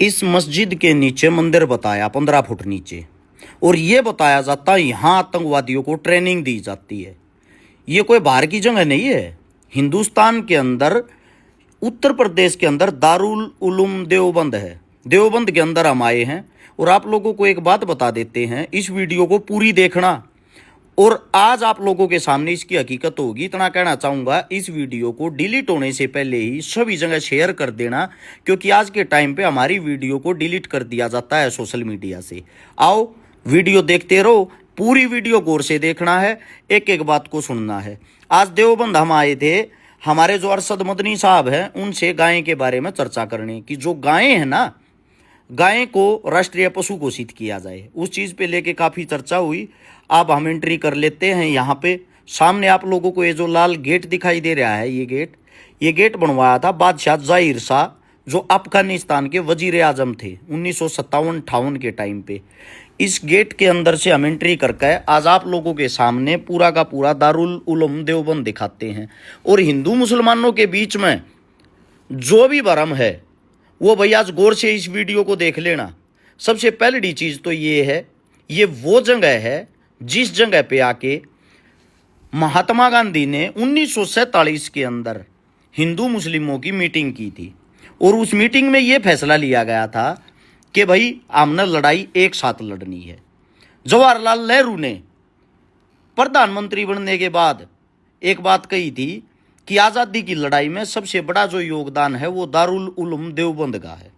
इस मस्जिद के नीचे मंदिर बताया 15 फुट नीचे, और ये बताया जाता है यहाँ आतंकवादियों को ट्रेनिंग दी जाती है। ये कोई बाहर की जगह नहीं है। हिंदुस्तान के अंदर उत्तर प्रदेश के अंदर दारुल उलूम देवबंद है। देवबंद के अंदर हम आए हैं और आप लोगों को एक बात बता देते हैं, इस वीडियो को पूरी देखना और आज आप लोगों के सामने इसकी हकीकत होगी। इतना कहना चाहूँगा, इस वीडियो को डिलीट होने से पहले ही सभी जगह शेयर कर देना, क्योंकि आज के टाइम पे हमारी वीडियो को डिलीट कर दिया जाता है सोशल मीडिया से। आओ वीडियो देखते रहो, पूरी वीडियो गौर से देखना है, एक एक बात को सुनना है। आज देवबंद हम आए थे, हमारे जो अरशद मदनी साहब हैं उनसे गाय के बारे में चर्चा करने की। जो गायें हैं ना, गाय को राष्ट्रीय पशु घोषित किया जाए, उस चीज़ पे लेके काफ़ी चर्चा हुई। अब हम एंट्री कर लेते हैं। यहाँ पे सामने आप लोगों को ये जो लाल गेट दिखाई दे रहा है, ये गेट बनवाया था बादशाह ज़ाहिर शाह, जो अफगानिस्तान के वजीर आजम थे 1957-58 के टाइम पे। इस गेट के अंदर से हम एंट्री करके आज आप लोगों के सामने पूरा का पूरा दारुल उलूम देवबंद दिखाते हैं। और हिंदू मुसलमानों के बीच में जो भी भरम है वो भैया आज गौर से इस वीडियो को देख लेना। सबसे पहली चीज़ तो ये है, ये वो जगह है जिस जगह पे आके महात्मा गांधी ने 1947 के अंदर हिंदू मुस्लिमों की मीटिंग की थी। और उस मीटिंग में ये फैसला लिया गया था कि भाई हमने लड़ाई एक साथ लड़नी है। जवाहरलाल नेहरू ने प्रधानमंत्री बनने के बाद एक बात कही थी कि आज़ादी की लड़ाई में सबसे बड़ा जो योगदान है वो दारुल उलूम देवबंद का है।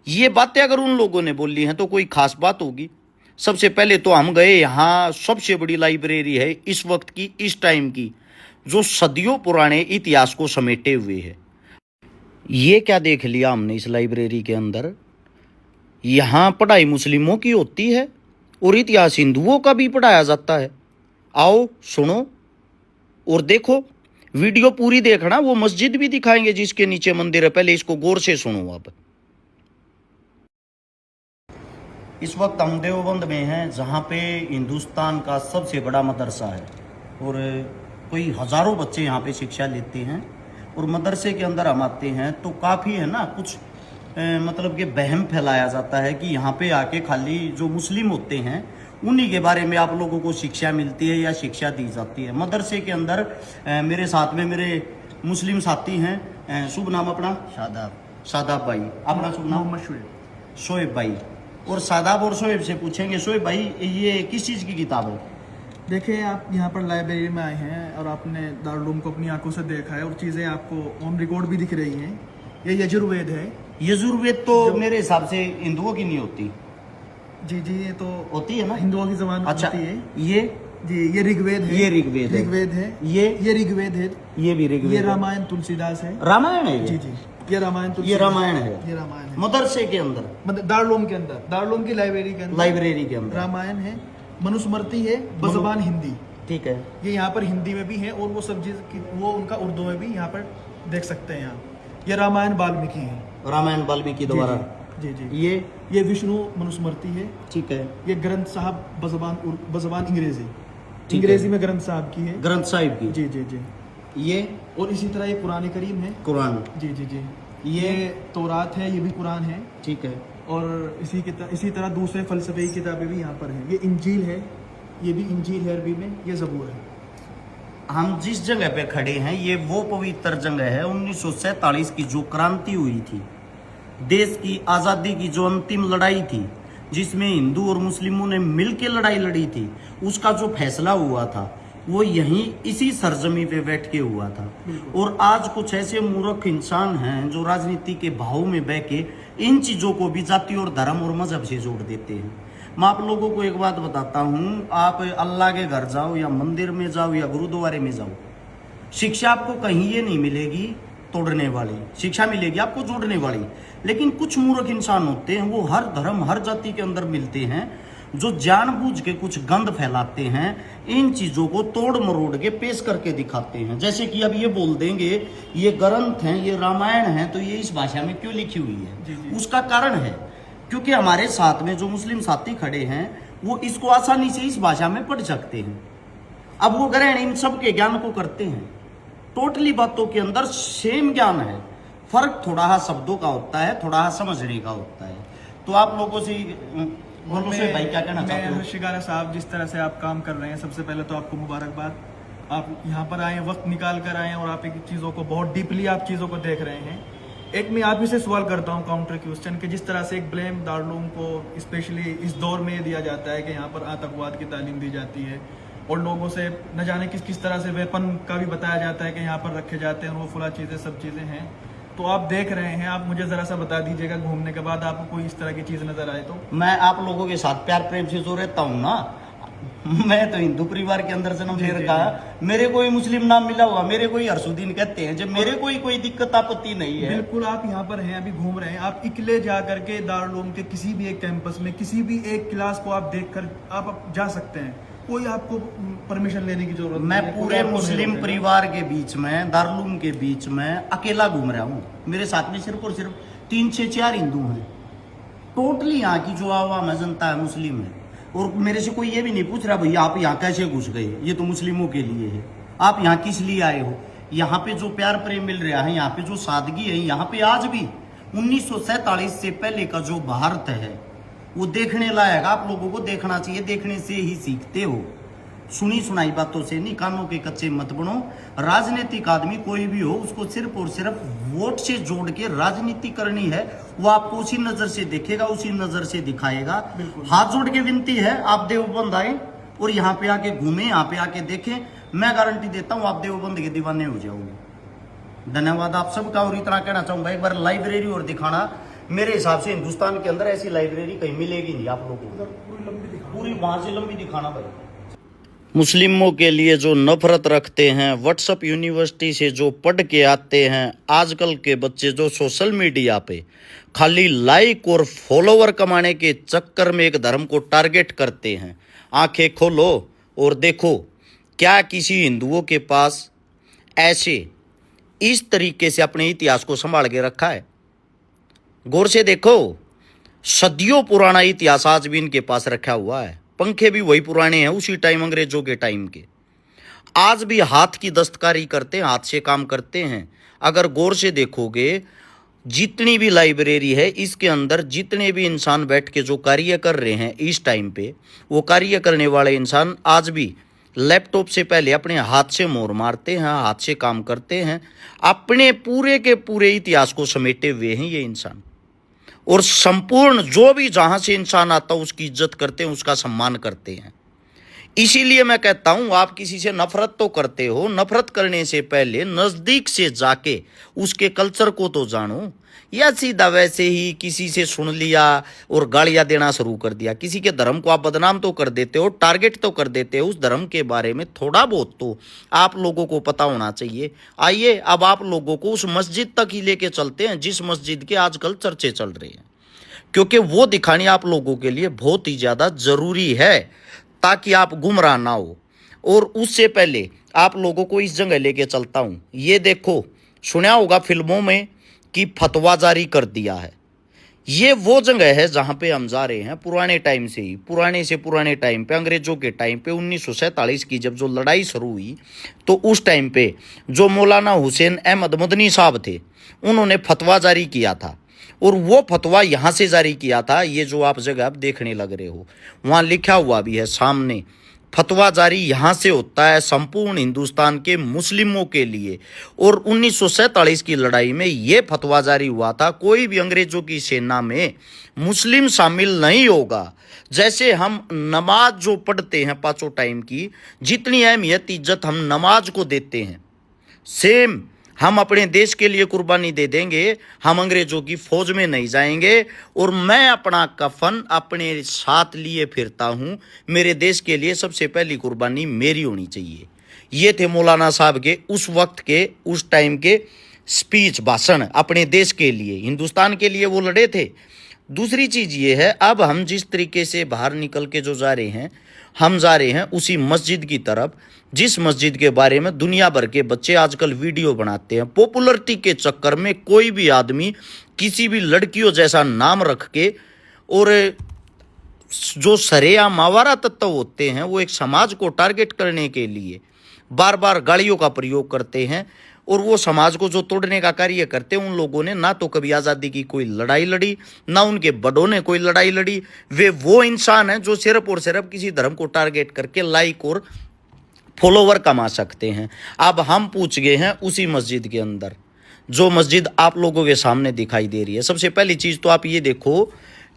ये बातें अगर उन लोगों ने बोली हैं तो कोई खास बात होगी। सबसे पहले तो हम गए, यहाँ सबसे बड़ी लाइब्रेरी है इस वक्त की, इस टाइम की, जो सदियों पुराने इतिहास को समेटे हुए है। ये क्या देख लिया हमने इस लाइब्रेरी के अंदर, यहाँ पढ़ाई मुस्लिमों की होती है और इतिहास हिंदुओं का भी पढ़ाया जाता है। आओ सुनो और देखो, वीडियो पूरी देखना। वो मस्जिद भी दिखाएंगे जिसके नीचे मंदिर है, पहले इसको गौर से सुनो। अब इस वक्त हम देवबंद में हैं, जहाँ पे हिंदुस्तान का सबसे बड़ा मदरसा है और कोई हज़ारों बच्चे यहाँ पे शिक्षा लेते हैं। और मदरसे के अंदर हम आते हैं तो काफ़ी है ना, कुछ मतलब कि वहम फैलाया जाता है कि यहाँ पे आके खाली जो मुस्लिम होते हैं उन्हीं के बारे में आप लोगों को शिक्षा मिलती है या शिक्षा दी जाती है। मदरसे के अंदर मेरे साथ में मेरे मुस्लिम साथी हैं। शुभ नाम अपना? शादाब भाई। अपना शुभ नाम? मोहम्मद शोएब भाई। और शादाब और शोएब से पूछेंगे, शोएब भाई ये किस चीज़ की किताब है? देखिए, आप यहाँ पर लाइब्रेरी में आए हैं और आपने दारुल उलूम को अपनी आंखों से देखा है और चीज़ें आपको ऑन रिकॉर्ड भी दिख रही हैं। ये यजुर्वेद है। यजुर्वेद तो मेरे हिसाब से हिंदुओं की नहीं होती। जी, ये तो होती है ना, हिंदुओं की जबान अच्छा होती है। ये ये ऋग्वेद है। ये ऋग्वेद है। ये ऋग्वेद है। ये भी ऋग्वेद। ये रामायण तुलसीदास है। रामायण है? जी, ये रामायण है। ये रामायण है मदरसे के अंदर, मतलब दारुल उलूम के अंदर, दारुल उलूम की लाइब्रेरी के अंदर रामायण है, मनुस्मृति है बज़बान हिंदी। ठीक है। ये यहाँ पर हिंदी में भी है और वो सब चीज वो उनका उर्दू में भी यहाँ पर देख सकते हैं। यहाँ ये रामायण वाल्मीकि है। रामायण वाल्मीकि द्वारा। जी। ये विष्णु मनुस्मृति है। ठीक है। ये ग्रंथ साहब बज़बान अंग्रेजी में ग्रंथ साहब की है। ग्रंथ साहिब की। जी। ये और इसी तरह ये कुरान करीम है। कुरान। जी। ये तौरात है, ये भी कुरान है। ठीक है। और इसी तरह दूसरे फलसफे की किताबें भी यहाँ पर हैं। ये इंजील है, ये भी इंजील है अरबी में। ये ज़बूर है। हम जिस जगह पे खड़े हैं ये वो पवित्र जगह है। 1947 की जो क्रांति हुई थी, देश की आज़ादी की जो अंतिम लड़ाई थी, जिसमें हिंदू और मुस्लिमों ने मिलकर लड़ाई लड़ी थी, उसका जो फैसला हुआ था वो यहीं इसी सरजमी पे बैठ के हुआ था। और आज कुछ ऐसे मूर्ख इंसान हैं जो राजनीति के भाव में बह के इन चीज़ों को भी जाति और धर्म और मजहब से जोड़ देते हैं। मैं आप लोगों को एक बात बताता हूँ, आप अल्लाह के घर जाओ या मंदिर में जाओ या गुरुद्वारे में जाओ, शिक्षा आपको कहीं ये नहीं मिलेगी तोड़ने वाली, शिक्षा मिलेगी आपको जोड़ने वाली। लेकिन कुछ मूर्ख इंसान होते हैं, वो हर धर्म हर जाति के अंदर मिलते हैं, जो जानबूझ के कुछ गंद फैलाते हैं, इन चीज़ों को तोड़ मरोड़ के पेश करके दिखाते हैं। जैसे कि अब ये बोल देंगे ये ग्रंथ हैं, ये रामायण है, तो ये इस भाषा में क्यों लिखी हुई है? जी। उसका कारण है क्योंकि हमारे साथ में जो मुस्लिम साथी खड़े हैं वो इसको आसानी से इस भाषा में पढ़ सकते हैं। अब वो ग्रहण इन सब के ज्ञान को करते हैं। टोटली बातों के अंदर सेम ज्ञान है, फर्क थोड़ा सा शब्दों का होता है, थोड़ा सा समझने का होता है। तो आप लोगों से भाई क्या कहना चाहते हो? शिकारा साहब, जिस तरह से आप काम कर रहे हैं, सबसे पहले तो आपको मुबारकबाद। आप यहाँ पर आए, वक्त निकाल कर आए और आप एक चीज़ों को बहुत डीपली आप चीज़ों को देख रहे हैं। एक मैं आप ही से सवाल करता हूँ काउंटर क्वेश्चन कि जिस तरह से एक ब्लेम दारुल को स्पेशली इस दौर में दिया जाता है कि यहाँ पर आतंकवाद की तालीम दी जाती है और लोगों से न जाने किस किस तरह से वेपन का भी बताया जाता है कि यहाँ पर रखे जाते हैं और वो फुला चीज़ें सब चीज़ें हैं, तो आप देख रहे हैं, आप मुझे ज़रा सा बता दीजिएगा घूमने के बाद आपको कोई इस तरह की चीज़ नज़र आए तो। मैं आप लोगों के साथ प्यार प्रेम से जो रहता हूँ ना, मैं तो हिंदू परिवार के अंदर जन्म ले रखा है, मेरे कोई मुस्लिम नाम मिला हुआ, मेरे कोई हरसुद्दीन कहते हैं, जब मेरे कोई दिक्कत आपत्ति नहीं है। बिल्कुल, आप यहाँ पर हैं, अभी घूम रहे हैं, आप इकले जा करके दारुल उलूम के किसी भी एक कैंपस में किसी भी एक क्लास को आप देखकर आप जा सकते हैं, कोई आपको परमिशन लेने की जरूरत नहीं। मैं पूरे मुस्लिम परिवार के बीच में, दारुल उलूम के बीच में अकेला घूम रहा हूँ। मेरे साथ में सिर्फ और सिर्फ 3 से 4 हिंदू हैं। टोटली यहाँ की जो आवाम है, जनता है, मुस्लिम है। और मेरे से कोई ये भी नहीं पूछ रहा भैया आप यहाँ कैसे घुस गए, ये तो मुस्लिमों के लिए है, आप यहाँ किस लिए आए हो। यहाँ पे जो प्यार प्रेम मिल रहा है, यहाँ पे जो सादगी है, यहाँ पे आज भी 1947 से पहले का जो भारत है वो देखने लायक, आप लोगों को देखना चाहिए, देखने से ही सीखते हो, सुनी सुनाई बातों से नहीं, कानों के कच्चे मत बनो। राजनीतिक आदमी कोई भी हो, उसको सिर्फ और सिर्फ वोट से जोड़ के राजनीति करनी है, वो आपको उसी नजर से देखेगा, उसी नजर से दिखाएगा। हाथ जोड़ के विनती है, आप देवबंद आए और यहाँ पे आके घूमे, यहाँ पे आके देखें, मैं गारंटी देता हूँ आप देवबंद के दीवाने हो जाओगे। धन्यवाद आप सबका। और इतना कहना चाहूंगा, एक बार लाइब्रेरी और दिखाना, मेरे हिसाब से हिंदुस्तान के अंदर ऐसी लाइब्रेरी कहीं मिलेगी नहीं आप लोगों को, पूरी वहां से लंबी दिखाना भाई। मुस्लिमों के लिए जो नफरत रखते हैं, व्हाट्सएप यूनिवर्सिटी से जो पढ़ के आते हैं, आजकल के बच्चे जो सोशल मीडिया पे खाली लाइक और फॉलोवर कमाने के चक्कर में एक धर्म को टारगेट करते हैं, आंखें खोलो और देखो क्या किसी हिंदुओं के पास ऐसे इस तरीके से अपने इतिहास को संभाल के रखा है। गौर से देखो, सदियों पुराना इतिहास आज भी इनके पास रखा हुआ है। पंखे भी वही पुराने हैं, उसी टाइम अंग्रेजों के टाइम के। आज भी हाथ की दस्तकारी करते हैं, हाथ से काम करते हैं। अगर गौर से देखोगे, जितनी भी लाइब्रेरी है, इसके अंदर जितने भी इंसान बैठ के जो कार्य कर रहे हैं इस टाइम पे, वो कार्य करने वाले इंसान आज भी लैपटॉप से पहले अपने हाथ से मोहर मारते हैं, हाथ से काम करते हैं, अपने पूरे के पूरे इतिहास को समेटे हुए हैं ये इंसान। और संपूर्ण जो भी जहां से इंसान आता है उसकी इज्जत करते हैं, उसका सम्मान करते हैं। इसीलिए मैं कहता हूं, आप किसी से नफरत तो करते हो, नफरत करने से पहले नजदीक से जाके उसके कल्चर को तो जानो। या सीधा वैसे ही किसी से सुन लिया और गालियां देना शुरू कर दिया, किसी के धर्म को आप बदनाम तो कर देते हो, टारगेट तो कर देते हो, उस धर्म के बारे में थोड़ा बहुत तो आप लोगों को पता होना चाहिए। आइए अब आप लोगों को उस मस्जिद तक ही लेके चलते हैं जिस मस्जिद के आजकल चर्चे चल रहे हैं, क्योंकि वो दिखानी आप लोगों के लिए बहुत ही ज़्यादा ज़रूरी है ताकि आप गुमराह ना हो। और उससे पहले आप लोगों को इस जगह लेके चलता हूँ। ये देखो, सुना होगा फिल्मों में कि फतवा जारी कर दिया है। ये वो जगह है जहाँ पे हम जा रहे हैं पुराने टाइम से ही, पुराने से पुराने टाइम पे, अंग्रेजों के टाइम पे 1947 की जब जो लड़ाई शुरू हुई, तो उस टाइम पे जो मौलाना हुसैन अहमद मदनी साहब थे, उन्होंने फतवा जारी किया था। और वो फतवा यहाँ से जारी किया था, ये जो आप जगह आप देखने लग रहे हो, वहाँ लिखा हुआ भी है सामने, फतवा जारी यहाँ से होता है संपूर्ण हिंदुस्तान के मुस्लिमों के लिए। और 1947 की लड़ाई में ये फतवा जारी हुआ था, कोई भी अंग्रेजों की सेना में मुस्लिम शामिल नहीं होगा। जैसे हम नमाज जो पढ़ते हैं पांचों टाइम की, जितनी अहमियत इज्जत हम नमाज को देते हैं, सेम हम अपने देश के लिए कुर्बानी दे देंगे। हम अंग्रेजों की फौज में नहीं जाएंगे। और मैं अपना कफन अपने साथ लिए फिरता हूँ, मेरे देश के लिए सबसे पहली कुर्बानी मेरी होनी चाहिए। ये थे मौलाना साहब के उस वक्त के, उस टाइम के स्पीच, भाषण, अपने देश के लिए, हिंदुस्तान के लिए वो लड़े थे। दूसरी चीज़ ये है, अब हम जिस तरीके से बाहर निकल के जो जा रहे हैं, हम जा रहे हैं उसी मस्जिद की तरफ, जिस मस्जिद के बारे में दुनिया भर के बच्चे आजकल वीडियो बनाते हैं। पॉपुलरिटी के चक्कर में कोई भी आदमी किसी भी लड़कियों जैसा नाम रख के, और जो सरेआम मावारा तत्व होते हैं, वो एक समाज को टारगेट करने के लिए बार बार गालियों का प्रयोग करते हैं। और वो समाज को जो तोड़ने का कार्य करते हैं, उन लोगों ने ना तो कभी आज़ादी की कोई लड़ाई लड़ी, ना उनके बड़ों ने कोई लड़ाई लड़ी। वे वो इंसान हैं जो सिर्फ और सिर्फ किसी धर्म को टारगेट करके लाइक और फॉलोवर कमा सकते हैं। अब हम पूछ गए हैं उसी मस्जिद के अंदर, जो मस्जिद आप लोगों के सामने दिखाई दे रही है। सबसे पहली चीज़ तो आप ये देखो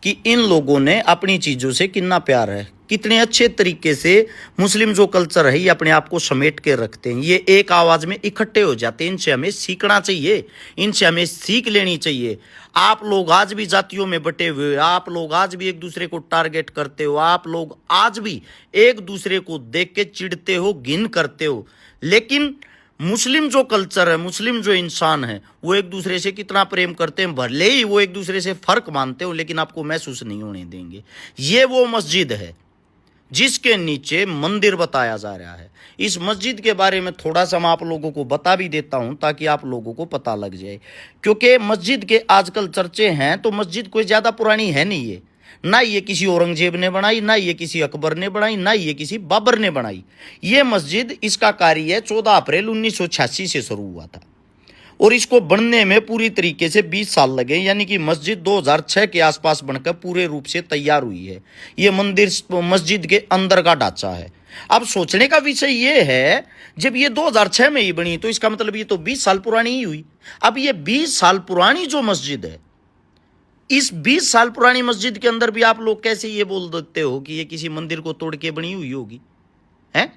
कि इन लोगों ने अपनी चीज़ों से कितना प्यार है, कितने अच्छे तरीके से मुस्लिम जो कल्चर है ये अपने आप को समेट के रखते हैं। ये एक आवाज़ में इकट्ठे हो जाते हैं। इनसे हमें सीखना चाहिए, इनसे हमें सीख लेनी चाहिए। आप लोग आज भी जातियों में बटे हुए, आप लोग आज भी एक दूसरे को टारगेट करते हो, आप लोग आज भी एक दूसरे को देख के चिढ़ते हो, घिन करते हो। लेकिन मुस्लिम जो कल्चर है, मुस्लिम जो इंसान है, वो एक दूसरे से कितना प्रेम करते हैं। भले ही वो एक दूसरे से फर्क मानते हो, लेकिन आपको महसूस नहीं होने देंगे। ये वो मस्जिद है जिसके नीचे मंदिर बताया जा रहा है। इस मस्जिद के बारे में थोड़ा सा मैं आप लोगों को बता भी देता हूं ताकि आप लोगों को पता लग जाए, क्योंकि मस्जिद के आजकल चर्चे हैं तो मस्जिद कोई ज़्यादा पुरानी है नहीं। ये ना ये किसी औरंगजेब ने बनाई, ना ये किसी अकबर ने बनाई, ना ये किसी बाबर ने बनाई। ये मस्जिद, इसका कार्य 14 अप्रैल 1986 से शुरू हुआ था और इसको बनने में पूरी तरीके से 20 साल लगे। यानी कि मस्जिद 2006 के आसपास बनकर पूरे रूप से तैयार हुई है। ये मंदिर मस्जिद के अंदर का ढांचा है। अब सोचने का विषय ये है, जब ये 2006 में ही बनी तो इसका मतलब ये तो 20 साल पुरानी ही हुई। अब ये 20 साल पुरानी जो मस्जिद है, इस 20 साल पुरानी मस्जिद के अंदर भी आप लोग कैसे ये बोल देते हो कि ये किसी मंदिर को तोड़ के बनी हुई होगी, है?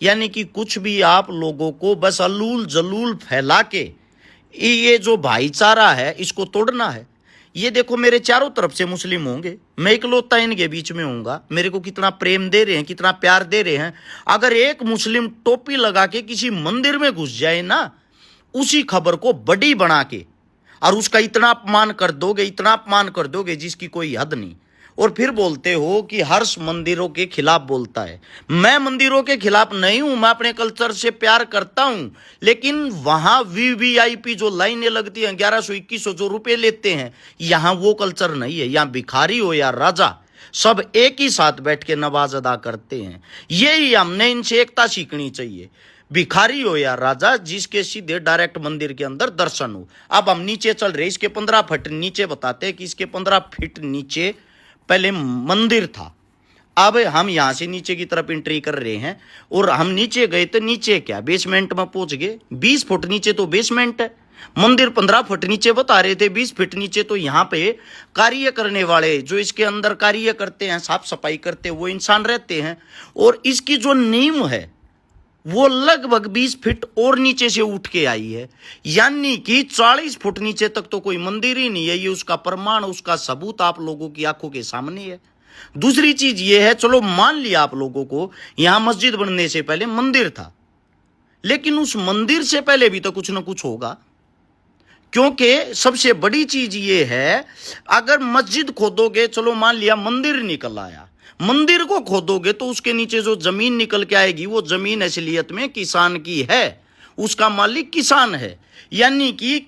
यानी कि कुछ भी आप लोगों को बस अल्लूल जलूल फैला के ये जो भाईचारा है इसको तोड़ना है। ये देखो, मेरे चारों तरफ से मुस्लिम होंगे, मैं इकलौता इनके बीच में होऊंगा। मेरे को कितना प्रेम दे रहे हैं, कितना प्यार दे रहे हैं। अगर एक मुस्लिम टोपी लगा के किसी मंदिर में घुस जाए ना, उसी खबर को बड़ी बना के और उसका इतना अपमान कर दोगे, इतना अपमान कर दोगे जिसकी कोई हद नहीं, और फिर बोलते हो कि हर्ष मंदिरों के खिलाफ बोलता है। मैं मंदिरों के खिलाफ नहीं हूं, मैं अपने कल्चर से प्यार करता हूं। लेकिन वहां वीवीआईपी जो लाइनें लगती हैं, 1100-2100 जो रुपए लेते हैं, यहां वो कल्चर नहीं है। यहां भिखारी हो या राजा, सब एक ही साथ बैठ के नमाज अदा करते हैं। यही हमने इनसे एकता सीखनी चाहिए। भिखारी हो या राजा, जिसके सीधे डायरेक्ट मंदिर के अंदर दर्शन हो। अब हम नीचे चल रहे, इसके 15 फीट नीचे बताते हैं कि इसके 15 फीट नीचे पहले मंदिर था। अब हम यहां से नीचे की तरफ एंट्री कर रहे हैं और हम नीचे गए तो नीचे क्या, बेसमेंट में पहुंच गए। 20 फुट नीचे तो बेसमेंट है। मंदिर 15 फुट नीचे बता रहे थे, 20 फीट नीचे तो यहाँ पे कार्य करने वाले, जो इसके अंदर कार्य करते हैं, साफ सफाई करते हैं, वो इंसान रहते हैं। और इसकी जो नींव है वो लगभग 20 फीट और नीचे से उठ के आई है। यानी कि 40 फुट नीचे तक तो कोई मंदिर ही नहीं है। ये उसका प्रमाण, उसका सबूत आप लोगों की आंखों के सामने है। दूसरी चीज ये है, चलो मान लिया आप लोगों को यहां मस्जिद बनने से पहले मंदिर था, लेकिन उस मंदिर से पहले भी तो कुछ ना कुछ होगा। क्योंकि सबसे बड़ी चीज ये है, अगर मस्जिद खोदोगे, चलो मान लिया मंदिर निकल आया, मंदिर को खोदोगे तो उसके नीचे जो जमीन निकल के आएगी, वो जमीन असलियत में किसान की है, उसका मालिक किसान है। यानी कि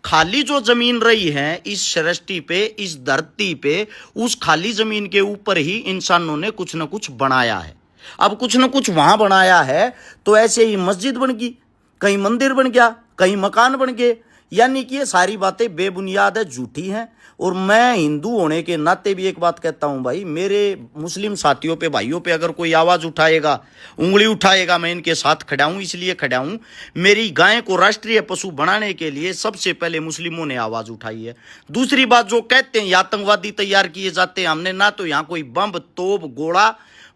खाली जो जमीन रही है इस सृष्टि पे, इस धरती पे, उस खाली जमीन के ऊपर ही इंसानों ने कुछ ना कुछ बनाया है। अब कुछ ना कुछ वहां बनाया है तो ऐसे ही मस्जिद बन गई, कहीं मंदिर बन गया, कहीं मकान बन गए। यानी कि ये सारी बातें बेबुनियाद है, झूठी हैं। और मैं हिंदू होने के नाते भी एक बात कहता हूं भाई, मेरे मुस्लिम साथियों पे, भाइयों पे अगर कोई आवाज़ उठाएगा, उंगली उठाएगा, मैं इनके साथ खड़ा हूं। इसलिए खड़ा हूं, मेरी गाय को राष्ट्रीय पशु बनाने के लिए सबसे पहले मुस्लिमों ने आवाज़ उठाई है। दूसरी बात, जो कहते हैं आतंकवादी तैयार किए जाते हैं, हमने ना तो यहाँ कोई बम, तोप, गोला,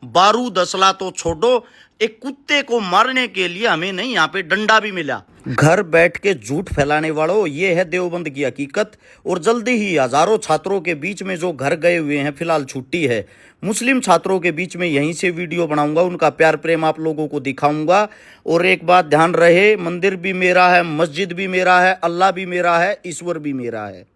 बारूद, असला तो छोड़ो, एक कुत्ते को मारने के लिए हमें नहीं यहाँ पे डंडा भी मिला। घर बैठ के झूठ फैलाने वालों, ये है देवबंद की हकीकत। और जल्दी ही हजारों छात्रों के बीच में जो घर गए हुए हैं, फिलहाल छुट्टी है, मुस्लिम छात्रों के बीच में यहीं से वीडियो बनाऊंगा, उनका प्यार प्रेम आप लोगों को दिखाऊंगा। और एक बात ध्यान रहे, मंदिर भी मेरा है, मस्जिद भी मेरा है, अल्लाह भी मेरा है, ईश्वर भी मेरा है।